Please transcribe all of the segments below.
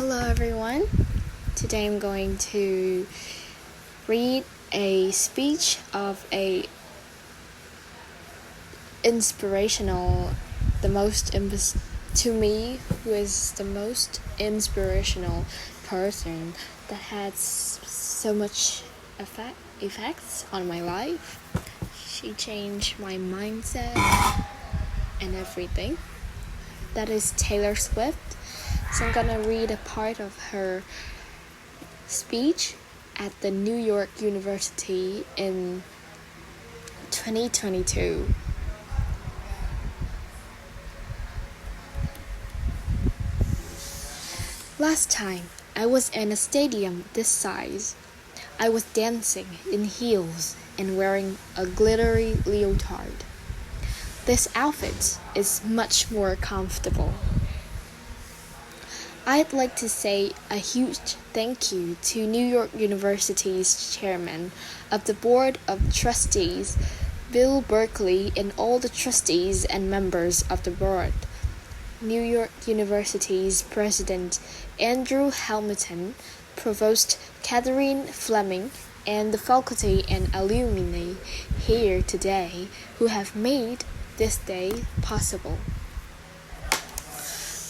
Hello everyone. Today I'm going to read a speech of a inspirational, to me, who is the most inspirational person that had so much effects on my life. She changed my mindset and everything. That is Taylor Swift. So I'm gonna read a part of her speech at the New York University in 2022. Last time I was in a stadium this size, I was dancing in heels and wearing a glittery leotard. This outfit is much more comfortable. I'd like to say a huge thank you to New York University's chairman of the Board of Trustees, Bill Berkeley, and all the trustees and members of the board. New York University's president, Andrew Hamilton, provost Catherine Fleming, and the faculty and alumni here today who have made this day possible.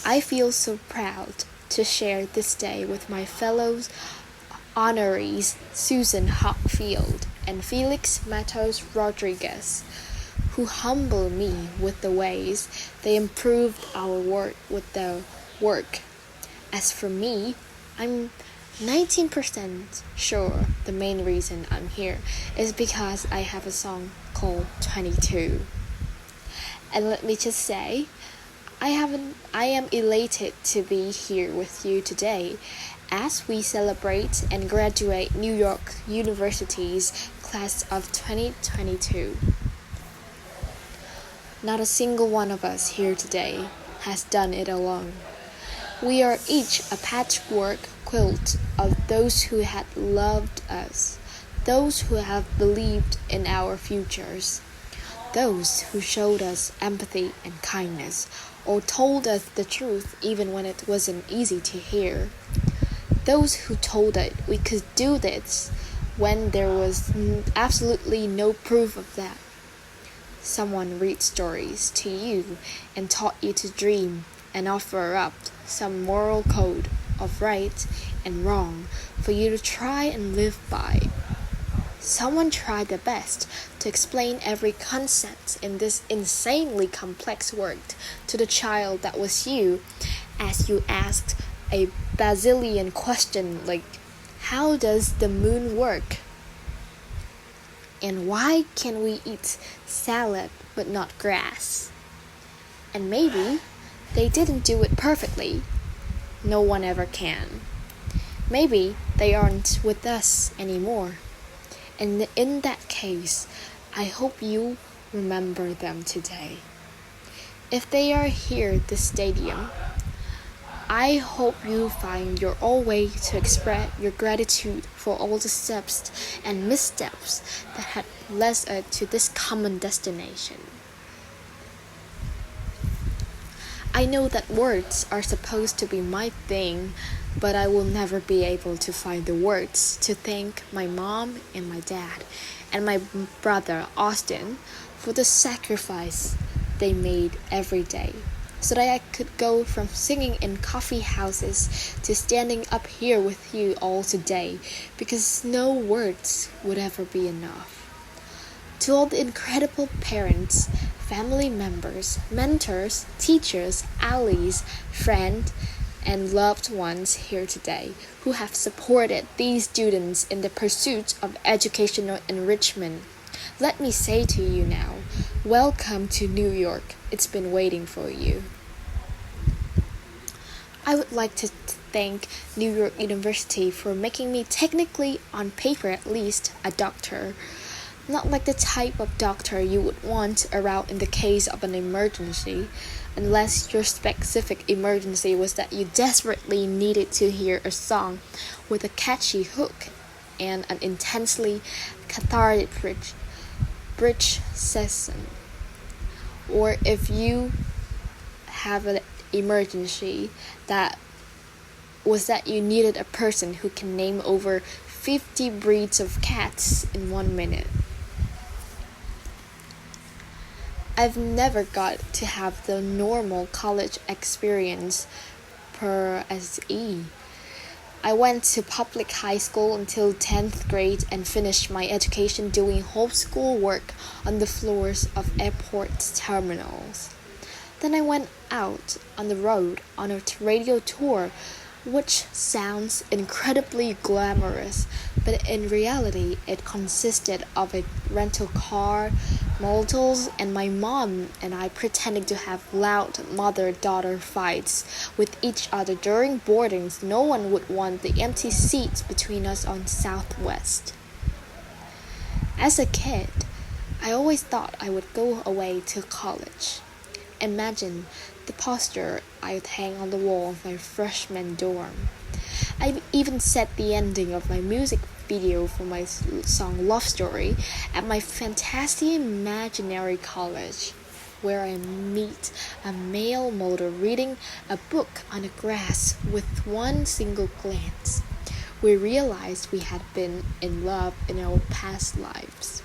I feel so proud to share this day with my fellows honorees Susan Hockfield and Felix Matos Rodriguez, who humble me with the ways they improved our work with their work. As for me, I'm 19% sure the main reason I'm here is because I have a song called 22. And let me just say, I am elated to be here with you today as we celebrate and graduate New York University's class of 2022. Not a single one of us here today has done it alone. We are each a patchwork quilt of those who had loved us, those who have believed in our futures, those who showed us empathy and kindness, or told us the truth even when it wasn't easy to hear. Those who told us we could do this when there was absolutely no proof of that. Someone read stories to you and taught you to dream and offer up some moral code of right and wrong for you to try and live by. Someone tried their best to explain every concept in this insanely complex work to the child that was you as you asked a bazillion questions like, how does the moon work? And why can we eat salad but not grass? And maybe they didn't do it perfectly. No one ever can. Maybe they aren't with us anymore. And in that case, I hope you remember them today. If they are here at the stadium, I hope you find your own way to express your gratitude for all the steps and missteps that had led us to this common destination. I know that words are supposed to be my thing, but I will never be able to find the words to thank my mom and my dad and my brother Austin for the sacrifice they made every day so that I could go from singing in coffee houses to standing up here with you all today, because no words would ever be enough. To all the incredible parents, family members, mentors, teachers, allies, friends, and loved ones here today who have supported these students in the pursuit of educational enrichment, let me say to you now, welcome to New York. It's been waiting for you. I would like to thank New York University for making me technically, on paper at least, a doctor. Not like the type of doctor you would want around in the case of an emergency, unless your specific emergency was that you desperately needed to hear a song with a catchy hook and an intensely cathartic bridge session. Or if you have an emergency that was that you needed a person who can name over 50 breeds of cats in 1 minute. I've never got to have the normal college experience per SE. I went to public high school until 10th grade and finished my education doing homeschool work on the floors of airport terminals. Then I went out on the road on a radio tour, which sounds incredibly glamorous, but in reality it consisted of a rental car, models, and my mom and I pretending to have loud mother-daughter fights with each other during boardings. No one would want the empty seats between us on Southwest. As a kid, I always thought I would go away to college. Imagine the poster I would hang on the wall of my freshman dorm. I even set the ending of my music video for my song Love Story at my fantastic imaginary college, where I meet a male model reading a book on the grass with one single glance. We realized we had been in love in our past lives,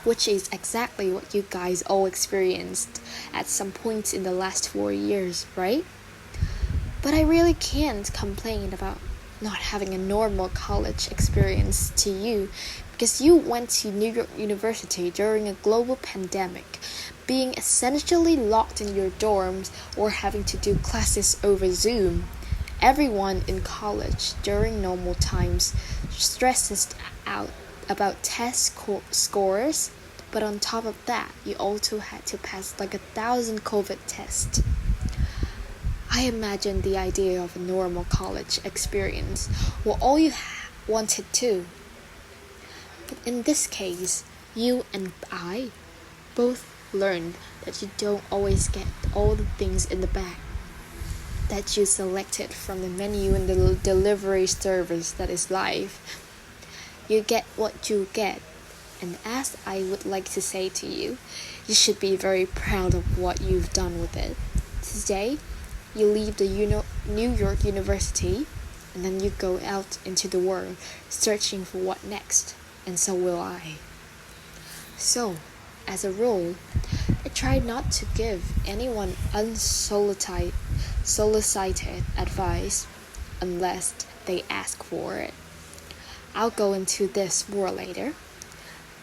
which is exactly what you guys all experienced at some point in the last 4 years, right? But I really can't complain about not having a normal college experience to you, because you went to New York University during a global pandemic, being essentially locked in your dorms or having to do classes over Zoom. Everyone in college during normal times stresses out about test scores, but on top of that, you also had to pass like 1,000 COVID tests. I imagine the idea of a normal college experience were all you wanted to. But in this case, you and I both learned that you don't always get all the things in the bag that you selected from the menu in the delivery service that is life. You get what you get, and as I would like to say to you, you should be very proud of what you've done with it. Today, you leave the New York University, and then you go out into the world searching for what next, and so will I. So, as a rule, I try not to give anyone unsolicited advice unless they ask for it. I'll go into this more later.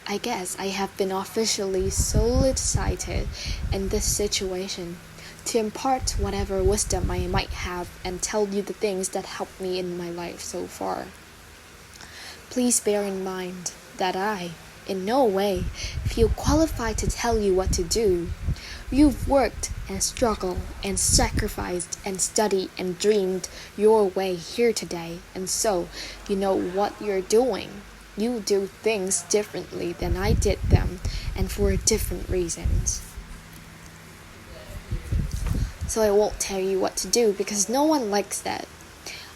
I guess I have been officially solicited in this situation to impart whatever wisdom I might have and tell you the things that helped me in my life so far. Please bear in mind that I, in no way, feel qualified to tell you what to do. You've worked and struggled and sacrificed and studied and dreamed your way here today, and so you know what you're doing. You do things differently than I did them, and for different reasons. So I won't tell you what to do because no one likes that.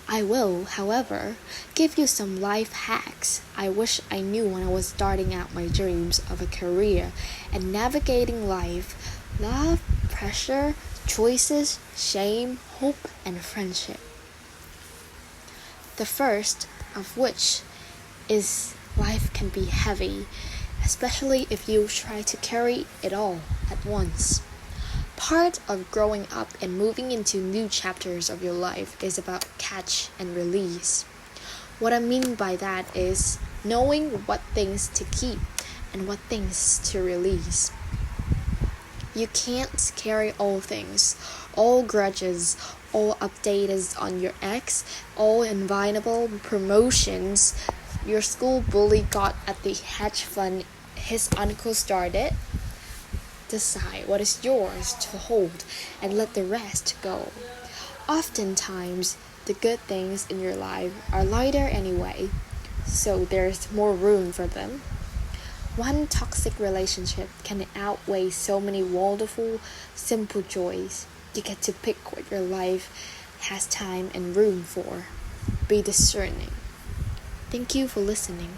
I will, however, give you some life hacks I wish I knew when I was starting out my dreams of a career and navigating life, love, pressure, choices, shame, hope, and friendship. The first of which is life can be heavy, especially if you try to carry it all at once. Part of growing up and moving into new chapters of your life is about catch and release. What I mean by that is knowing what things to keep and what things to release. You can't carry all things, all grudges, all updates on your ex, all inviolable promotions your school bully got at the hedge fund his uncle started. Decide what is yours to hold and let the rest go. Oftentimes, the good things in your life are lighter anyway, so there's more room for them. One toxic relationship can outweigh so many wonderful, simple joys. You get to pick what your life has time and room for. Be discerning. Thank you for listening.